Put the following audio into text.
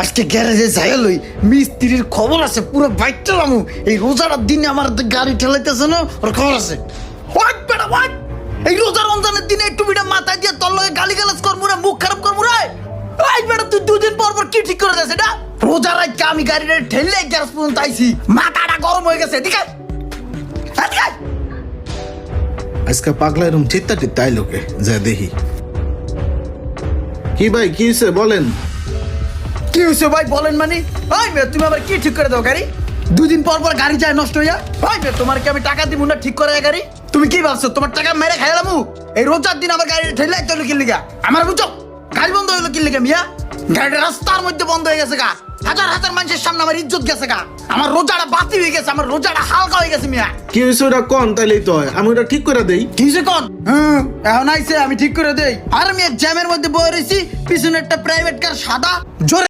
আজকে গ্যারেজে যাই লই মিস্ত্রির খবর আছে, পুরো বাইক চালামু। এই রোজার দিনে আমার গাড়ি ঠেলাইতেছে না, ওর খবর আছে। ওয়াট বেটা ওয়াট, এই রোজার রমজানের দিনে একটু বিটা মাথায় দিয়ে তোর লগে গালি গালাজ করবো না, মুখ খারাপ করবো রে। এই বেটা তুই দুদিন পর পর কি ঠিক করে দিস এটা? রোজার রাতকে আমি গাড়িটা ঠেললে গ্যারেজ পর্যন্ত আইছি, মাথাটা গরম হয়ে গেছে। এদিকে এদিকে। আজকে পাগলা এরম চিত্তা টিত্তা আইলোকে যা দেখি। কি ভাই কি হয়েছে বলেন? কি হয়েছে ভাই বলেন মানে? ভাই মেয়ে তুমি আবার কি ঠিক করে দাও গাড়ি? দুদিন পর পর গাড়ি যায় নষ্ট হইয়া। ভাই মেয়ে তোমার কি আমি টাকা দিব না ঠিক করে গাড়ি? তুমি কি ভাবছো তোমার টাকা মেরে খাইলামু? এই রোজার দিন আবার গাড়ি ঠেলে চলো কি লিগা? আমার বুঝছো গাড়ি বন্ধ হইলো কি লিগা মিয়া? গাড়িটা রাস্তার মধ্যে বন্ধ হয়ে গেছে গা, হাজার হাজার মানুষের সামনে আমার ইজ্জত গেছে গা, আমার রোজাটা বাতি হয়ে গেছে, আমার রোজাটা হালকা হয়ে গেছে মিয়া। কি হয়েছে ওটা কন, তাইলেই তো হয়, আমি ওটা ঠিক করে দেই। কি হয়েছে কন? এখন আইছে আমি ঠিক করে দেই। আর আমি জ্যামের মধ্যে বয়ে রয়েছি, পিছনে একটা প্রাইভেট কার সাদা জোরে